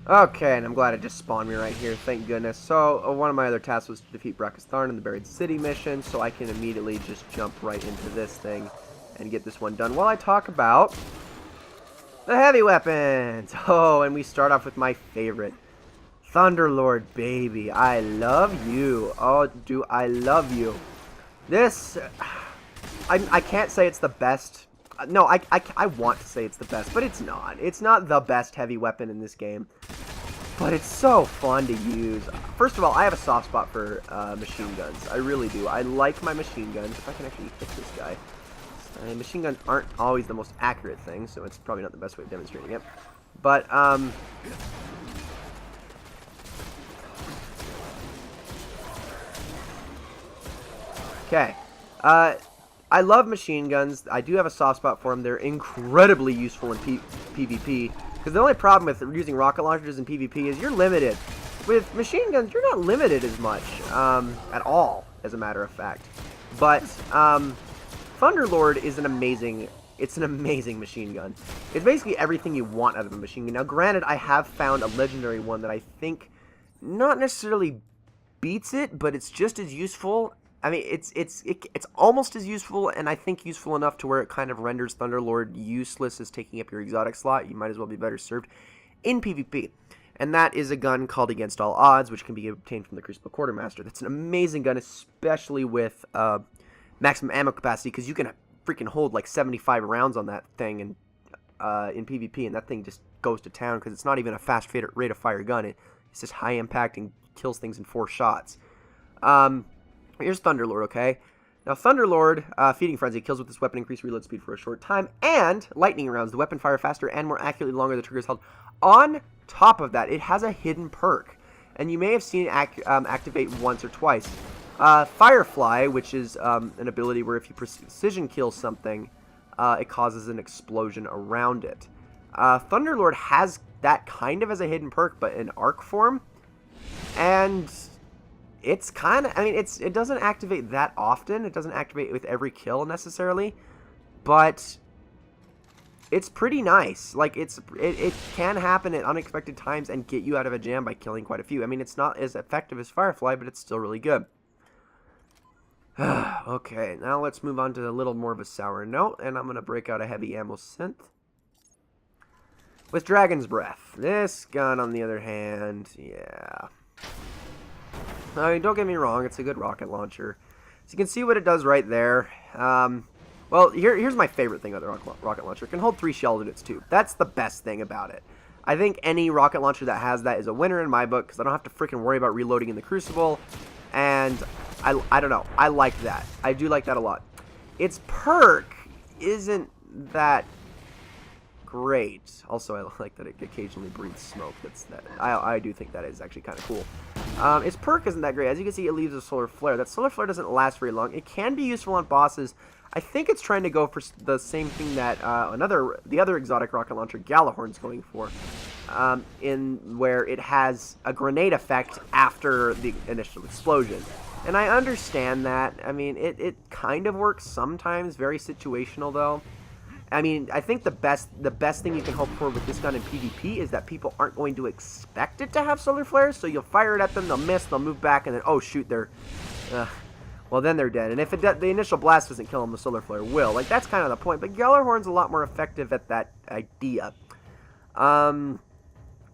Okay, and I'm glad it just spawned me right here, thank goodness. So, one of my other tasks was to defeat Thorn in the Buried City mission, so I can immediately just jump right into this thing and get this one done while I talk about the heavy weapons. Oh, and we start off with my favorite, Thunderlord, baby. I love you. Oh, do I love you. This, I can't say it's the best. No, I want to say it's the best, but it's not. It's not the best heavy weapon in this game, but it's so fun to use. First of all, I have a soft spot for machine guns. I really do. I like my machine guns. If I can actually hit this guy. Machine guns aren't always the most accurate thing, so it's probably not the best way of demonstrating it. But, okay. I love machine guns. I do have a soft spot for them. They're incredibly useful in PvP. Because the only problem with using rocket launchers in PvP is you're limited. With machine guns, you're not limited as much at all, as a matter of fact. But Thunderlord is an amazing machine gun. It's basically everything you want out of a machine gun. Now, granted, I have found a legendary one that I think not necessarily beats it, but it's just as useful. I mean, it's almost as useful, and I think useful enough to where it kind of renders Thunderlord useless as taking up your exotic slot. You might as well be better served in PvP. And that is a gun called Against All Odds, which can be obtained from the Crucible Quartermaster. That's an amazing gun, especially with maximum ammo capacity, because you can freaking hold like 75 rounds on that thing in PvP, and that thing just goes to town because it's not even a fast rate of fire gun. It's just high impact and kills things in 4 shots. Here's Thunderlord, okay? Now, Thunderlord, Feeding Frenzy, kills with this weapon, increase reload speed for a short time, and lightning rounds. The weapon fire faster and more accurately longer the trigger is held. On top of that, it has a hidden perk, and you may have seen it activate once or twice. Firefly, which is an ability where if you precision kill something, it causes an explosion around it. Thunderlord has that kind of as a hidden perk, but in arc form, and it's kind of, I mean, it doesn't activate that often. It doesn't activate with every kill necessarily, but it's pretty nice. Like, it can happen at unexpected times and get you out of a jam by killing quite a few. I mean, it's not as effective as Firefly, but it's still really good. Okay, now let's move on to a little more of a sour note, and I'm going to break out a heavy ammo synth with Dragon's Breath. This gun, on the other hand, yeah. I mean, don't get me wrong, it's a good rocket launcher. So you can see what it does right there. Well, here's my favorite thing about the rocket launcher. It can hold 3 shells in its tube. That's the best thing about it. I think any rocket launcher that has that is a winner in my book, because I don't have to freaking worry about reloading in the Crucible. And I don't know. I like that. I do like that a lot. Its perk isn't that great. Also, I like that it occasionally breathes smoke. I do think that is actually kind of cool. Its perk isn't that great. As you can see, it leaves a solar flare. That solar flare doesn't last very long. It can be useful on bosses. I think it's trying to go for the same thing that the other exotic rocket launcher, Gjallarhorn's going for, in where it has a grenade effect after the initial explosion. And I understand that. I mean, it kind of works sometimes. Very situational, though. I mean, I think the best thing you can hope for with this gun in PvP is that people aren't going to expect it to have solar flares, so you'll fire it at them, they'll miss, they'll move back, and then, oh shoot, well, then they're dead. And if the initial blast doesn't kill them, the solar flare will. Like, that's kind of the point. But Gjallarhorn's a lot more effective at that idea. Not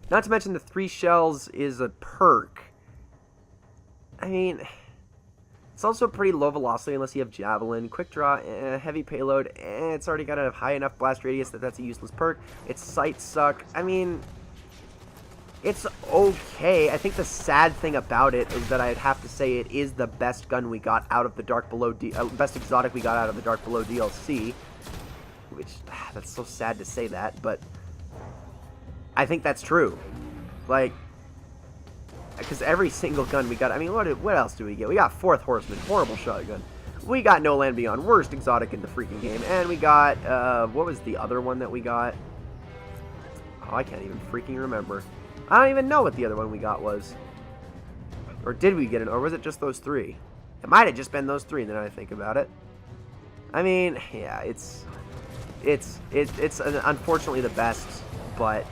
to mention the 3 shells is a perk. I mean, it's also pretty low velocity unless you have Javelin. Quick draw, heavy payload, it's already got a high enough blast radius that's a useless perk. Its sights suck. I mean, it's okay. I think the sad thing about it is that I'd have to say it is the best gun we got out of the Dark Below best exotic we got out of the Dark Below DLC. Which, that's so sad to say that, but I think that's true. Like, because every single gun we got, I mean, what else do we get? We got Fourth Horseman, horrible shotgun. We got No Land Beyond, worst exotic in the freaking game. And we got, what was the other one that we got? Oh, I can't even freaking remember. I don't even know what the other one we got was. Or did we get it? Or was it just those 3? It might have just been those 3, now that I think about it. I mean, yeah, it's unfortunately the best, but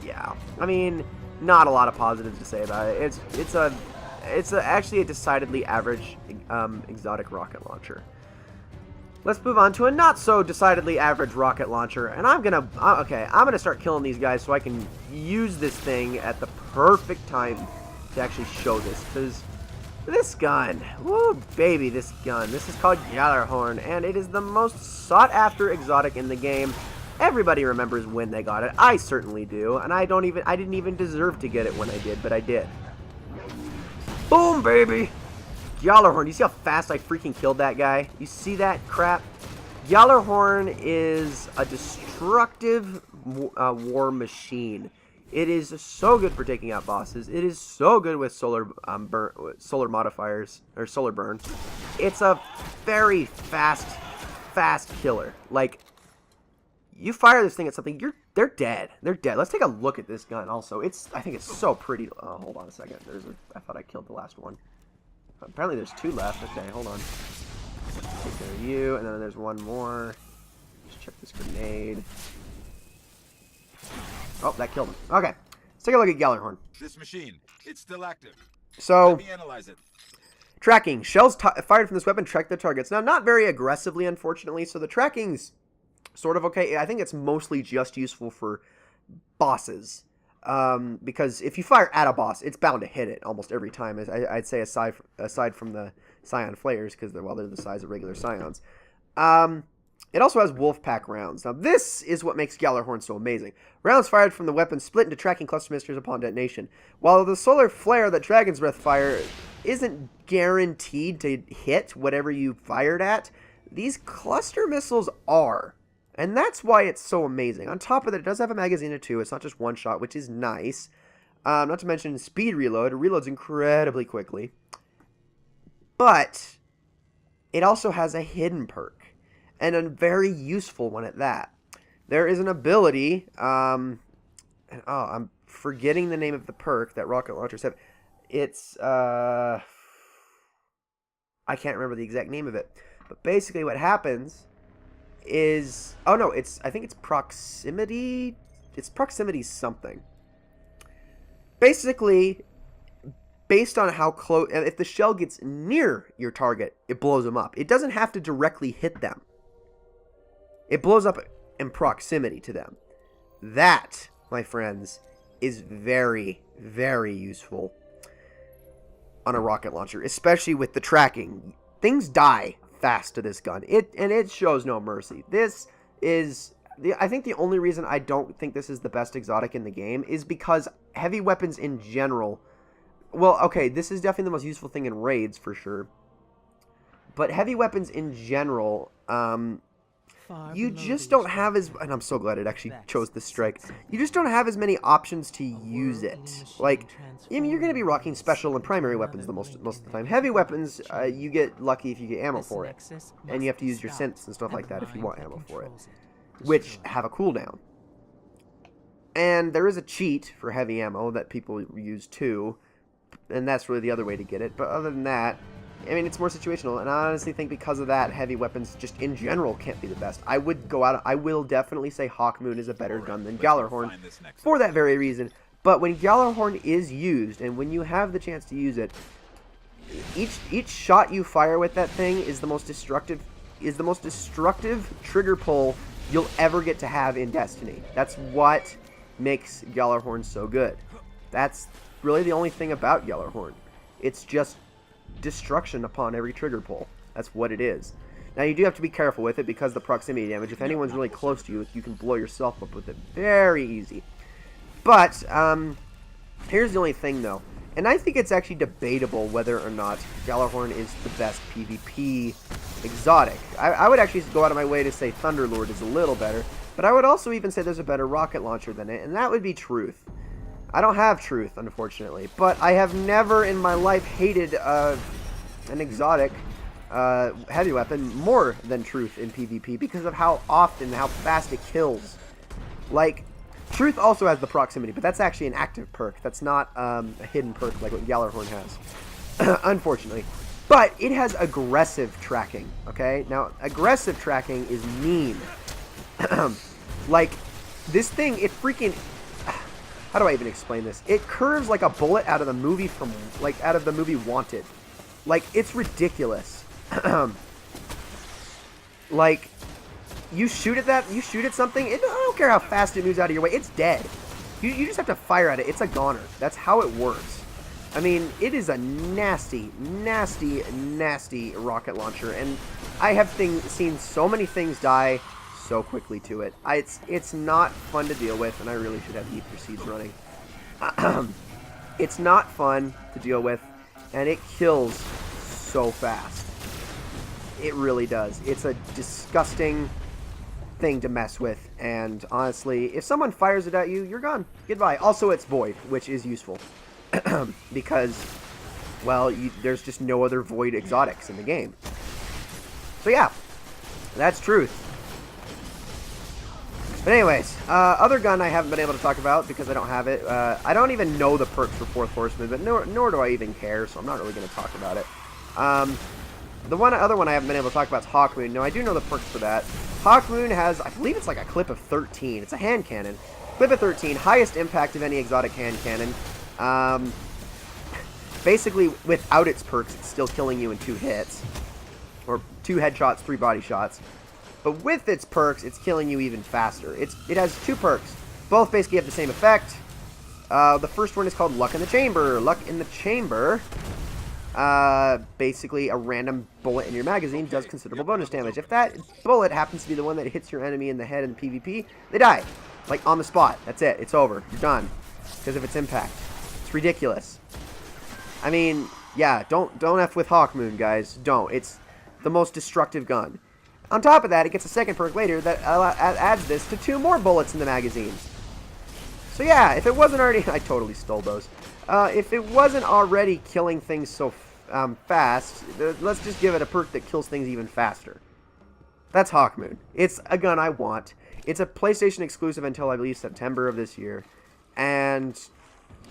yeah. I mean, not a lot of positives to say about it. It's actually a decidedly average exotic rocket launcher. Let's move on to a not so decidedly average rocket launcher, and I'm gonna start killing these guys so I can use this thing at the perfect time to actually show this, because this gun, woo baby, this gun. This is called Gjallarhorn, and it is the most sought after exotic in the game. Everybody remembers when they got it. I certainly do, and I didn't even deserve to get it when I did, but I did. Boom, baby! Gjallarhorn, you see how fast I freaking killed that guy? You see that crap? Gjallarhorn is a destructive war machine. It is so good for taking out bosses. It is so good with solar modifiers, or solar burn. It's a very fast killer. Like, you fire this thing at something, they're dead. They're dead. Let's take a look at this gun also. I think it's so pretty. Hold on a second. I thought I killed the last one. Apparently there's 2 left. Okay, hold on. Take care of you, and then there's one more. Just check this grenade. Oh, that killed him. Okay, let's take a look at Gjallarhorn. This machine, it's still active. So, let me analyze it. Tracking. Shells fired from this weapon track their targets. Now, not very aggressively, unfortunately, so the tracking's sort of okay. I think it's mostly just useful for bosses. Because if you fire at a boss, it's bound to hit it almost every time. I'd say aside from the Scion flares, because they're the size of regular Scions. It also has Wolfpack rounds. Now, this is what makes Gjallarhorn so amazing. Rounds fired from the weapon split into tracking cluster misters upon detonation. While the solar flare that Dragon's Breath fire isn't guaranteed to hit whatever you fired at, these cluster missiles are. And that's why it's so amazing. On top of that, it does have a magazine or 2. It's not just one shot, which is nice. Not to mention speed reload. It reloads incredibly quickly. But it also has a hidden perk. And a very useful one at that. There is an ability, I'm forgetting the name of the perk that rocket launchers have. It's, I can't remember the exact name of it. But basically what happens is, I think it's proximity. It's proximity something. Basically, based on how close, if the shell gets near your target, it blows them up. It doesn't have to directly hit them. It blows up in proximity to them. That, my friends, is very, very useful on a rocket launcher, especially with the tracking. Things die fast to this gun. It shows no mercy. This is, I think the only reason I don't think this is the best exotic in the game is because heavy weapons in general, well, okay, this is definitely the most useful thing in raids for sure, but heavy weapons in general, you just don't have and I'm so glad it actually chose this strike. You just don't have as many options to use it. Like, I mean, you're going to be rocking special and primary weapons most of the time. Heavy weapons, you get lucky if you get ammo for it. And you have to use your synths and stuff like that if you want ammo for it. Which have a cooldown. And there is a cheat for heavy ammo that people use too. And that's really the other way to get it. But other than that, I mean, it's more situational, and I honestly think because of that, heavy weapons just in general can't be the best. I will definitely say Hawkmoon is a better gun than Gjallarhorn for that very reason. But when Gjallarhorn is used, and when you have the chance to use it, each shot you fire with that thing is the most destructive trigger pull you'll ever get to have in Destiny. That's what makes Gjallarhorn so good. That's really the only thing about Gjallarhorn. It's just destruction upon every trigger pull. That's what it is. Now, you do have to be careful with it because the proximity damage. If anyone's really close to you, you can blow yourself up with it very easy. But here's the only thing though, and I think it's actually debatable whether or not Gjallarhorn is the best PvP exotic. I would actually go out of my way to say Thunderlord is a little better, but I would also even say there's a better rocket launcher than it, and that would be Truth. I don't have Truth, unfortunately, but I have never in my life hated an exotic heavy weapon more than Truth in PvP because of how often, how fast it kills. Like, Truth also has the proximity, but that's actually an active perk. That's not a hidden perk like what Gjallarhorn has, unfortunately. But it has aggressive tracking, okay? Now, aggressive tracking is mean. Like, this thing, it freaking... how do I even explain this? It curves like a bullet out of the movie out of the movie Wanted. Like, it's ridiculous. Like, you shoot at something, I don't care how fast it moves out of your way, it's dead. You just have to fire at it. It's a goner. That's how it works. I mean, it is a nasty, nasty, nasty rocket launcher, and I have seen so many things die so quickly to it. It's not fun to deal with, and I really should have ether seeds running. It's not fun to deal with, and it kills so fast. It really does. It's a disgusting thing to mess with, and honestly, if someone fires it at you, you're gone. Goodbye. Also, it's void, which is useful. Because, well, there's just no other void exotics in the game. So yeah, that's truth. But anyways, other gun I haven't been able to talk about because I don't have it. I don't even know the perks for Fourth Horseman, but nor do I even care, so I'm not really going to talk about it. The other one I haven't been able to talk about is Hawkmoon. Now, I do know the perks for that. Hawkmoon has, I believe it's like a clip of 13. It's a hand cannon. Clip of 13, highest impact of any exotic hand cannon. Basically, without its perks, it's still killing you in 2 hits. Or 2 headshots, 3 body shots. But with its perks, it's killing you even faster. It has 2 perks. Both basically have the same effect. The first one is called Luck in the Chamber. Luck in the Chamber. Basically, a random bullet in your magazine does considerable bonus damage. If that bullet happens to be the one that hits your enemy in the head in PvP, they die. Like, on the spot. That's it. It's over. You're done. Because of its impact. It's ridiculous. I mean, yeah, don't F with Hawkmoon, guys. Don't. It's the most destructive gun. On top of that, it gets a second perk later that adds this to 2 more bullets in the magazines. So yeah, if it wasn't already... I totally stole those. If it wasn't already killing things so fast, let's just give it a perk that kills things even faster. That's Hawkmoon. It's a gun I want. It's a PlayStation exclusive until, I believe, September of this year. And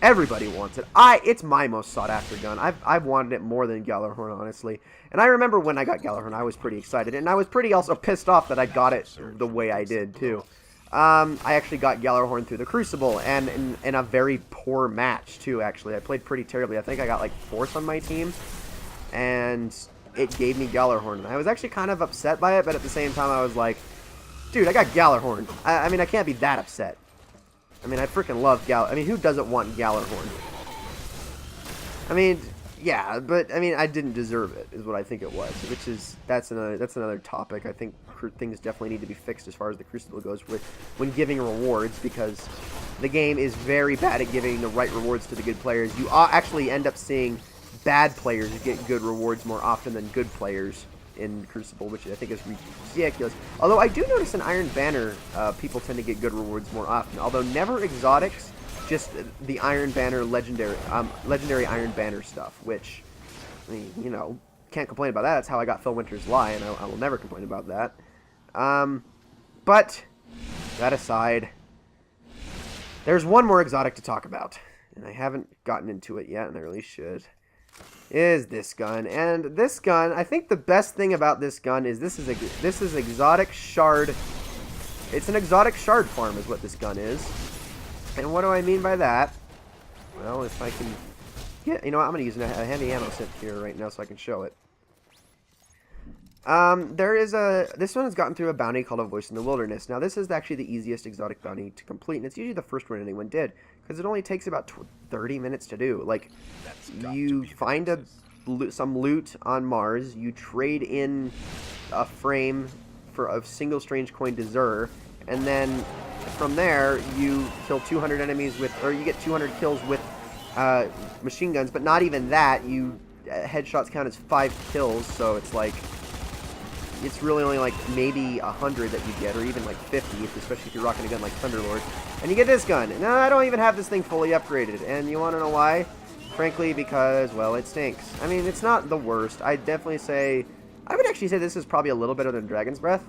everybody wants it. It's my most sought after gun. I've wanted it more than Gjallarhorn, honestly. And I remember when I got Gjallarhorn, I was pretty excited. And I was pretty also pissed off that I got it the way I did, too. I actually got Gjallarhorn through the Crucible, and in a very poor match, too, actually. I played pretty terribly. I think I got, like, 4th on my team. And it gave me Gjallarhorn. And I was actually kind of upset by it, but at the same time, I was like, dude, I got Gjallarhorn. I mean, I can't be that upset. I mean, I freaking love I mean, who doesn't want Gjallarhorn? I mean, yeah, but I mean, I didn't deserve it, is what I think it was. Which is that's another topic. I think things definitely need to be fixed as far as the Crucible goes when giving rewards, because the game is very bad at giving the right rewards to the good players. You actually end up seeing bad players get good rewards more often than good players in Crucible, which I think is ridiculous. Although I do notice in Iron Banner, people tend to get good rewards more often. Although never exotics, just the Iron Banner legendary Iron Banner stuff, which, I mean, you know, can't complain about that. That's how I got Felwinter's Lie, and I will never complain about that. But that aside, there's one more exotic to talk about, and I haven't gotten into it yet, and I really should. Is this gun. And this gun, I think the best thing about this gun is this is exotic shard. It's an exotic shard farm is what this gun is. And what do I mean by that? Well, if I can get, you know what, I'm going to use a heavy ammo set here right now so I can show it. This one has gotten through a bounty called A Voice in the Wilderness. Now, this is actually the easiest exotic bounty to complete, and it's usually the first one anyone did, because it only takes about 30 minutes to do. Like, you find some loot on Mars, you trade in a frame for a single strange coin to Xur, and then from there, you kill 200 enemies with, or you get 200 kills with machine guns, but not even that. Headshots count as 5 kills, so it's like, it's really only like maybe 100 that you get, or even like 50, especially if you're rocking a gun like Thunderlord. And you get this gun. Now, I don't even have this thing fully upgraded, and you want to know why? Frankly, because, well, it stinks. I mean, it's not the worst. I would actually say this is probably a little better than Dragon's Breath.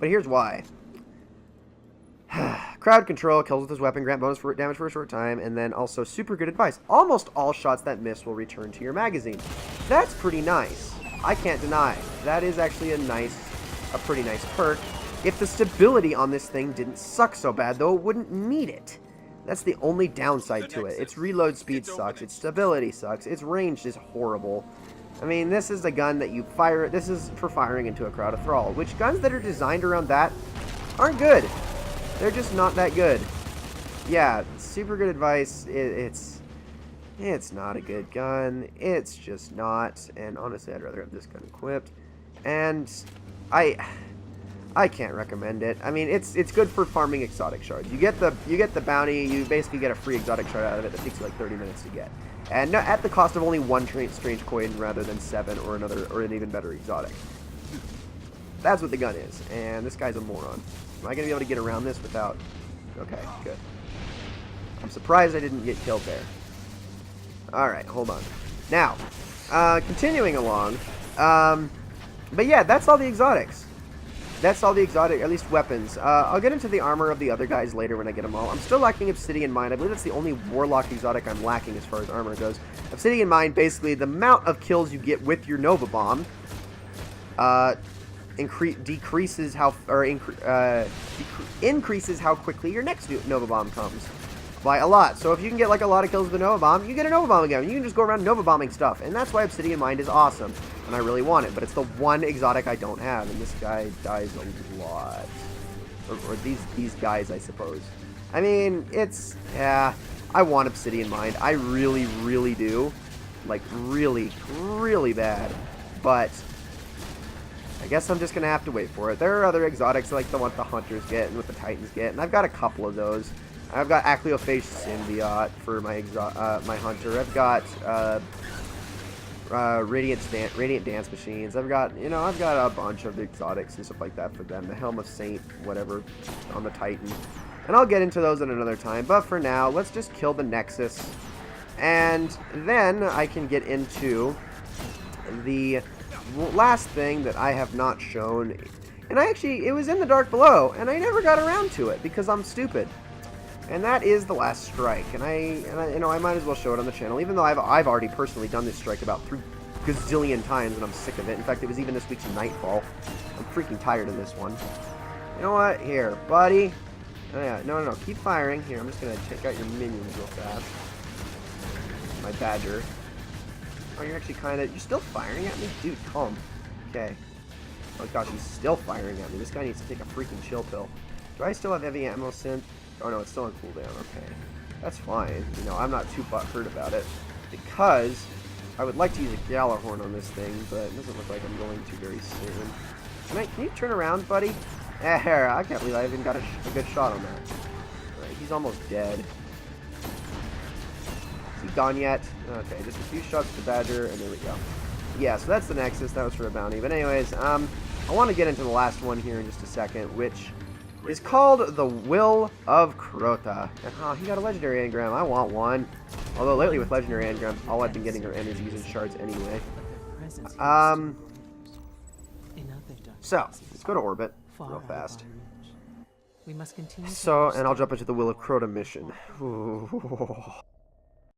But here's why. Crowd control, kills with his weapon, grant bonus for damage for a short time, and then also super good advice. Almost all shots that miss will return to your magazine. That's pretty nice. I can't deny. That is actually a pretty nice perk. If the stability on this thing didn't suck so bad, though, it wouldn't need it. That's the only downside to it. Its reload speed sucks. Its stability sucks. Its range is horrible. I mean, this is a gun that you fire. This is for firing into a crowd of thrall, which guns that are designed around that aren't good. They're just not that good. Yeah, super good advice. It's not a good gun. It's just not. And honestly, I'd rather have this gun equipped. And I can't recommend it. I mean, it's good for farming exotic shards. You get the bounty. You basically get a free exotic shard out of it that takes you like 30 minutes to get, and at the cost of only one strange coin rather than 7 or an even better exotic. That's what the gun is, and this guy's a moron. Am I gonna be able to get around this without? Okay, good. I'm surprised I didn't get killed there. All right, hold on. Now, continuing along. But yeah, that's all the exotics. That's all the exotic, at least weapons. I'll get into the armor of the other guys later when I get them all. I'm still lacking Obsidian Mind. I believe that's the only Warlock exotic I'm lacking as far as armor goes. Obsidian Mind, basically, the amount of kills you get with your Nova Bomb increases how quickly your next Nova Bomb comes. By a lot. So if you can get like a lot of kills with a Nova Bomb, you get a Nova Bomb again. You can just go around Nova Bombing stuff. And that's why Obsidian Mind is awesome. And I really want it. But it's the one exotic I don't have. And this guy dies a lot. Or these guys, I suppose. I mean, it's... yeah, I want Obsidian Mind. I really, really do. Like, really, really bad. But... I guess I'm just going to have to wait for it. There are other exotics like the one the Hunters get and what the Titans get. And I've got a couple of those. I've got Acleophage Symbiote for my my Hunter. I've got Radiant Dance Machines. I've got a bunch of exotics and stuff like that for them. The Helm of Saint, whatever, on the Titan. And I'll get into those at another time. But for now, let's just kill the Nexus. And then I can get into the last thing that I have not shown. And it was in the Dark Below, and I never got around to it because I'm stupid. And that is the last strike, and I might as well show it on the channel, even though I've already personally done this strike about 3 gazillion times, and I'm sick of it. In fact, it was even this week's Nightfall. I'm freaking tired of this one. You know what? Here, buddy. Oh, yeah, no, keep firing. Here, I'm just gonna take out your minions real fast. My Badger. Oh, you're actually you're still firing at me, dude. Calm. Okay. Oh gosh, he's still firing at me. This guy needs to take a freaking chill pill. Do I still have heavy ammo synth? Oh no, it's still on cooldown, okay. That's fine. I'm not too butthurt about it. Because I would like to use a Gjallarhorn on this thing, but it doesn't look like I'm going to very soon. Can you turn around, buddy? There, I can't believe I even got a good shot on that. Alright, he's almost dead. Is he gone yet? Okay, just a few shots to Badger, and there we go. Yeah, so that's the Nexus. That was for a bounty. But anyways, I want to get into the last one here in just a second, which is called the Will of Crota. And he got a legendary engram. I want one. Although lately with legendary engrams, all I've been getting are energies and shards anyway. So let's go to orbit real fast. We must continue. So, and I'll jump into the Will of Crota mission. Ooh.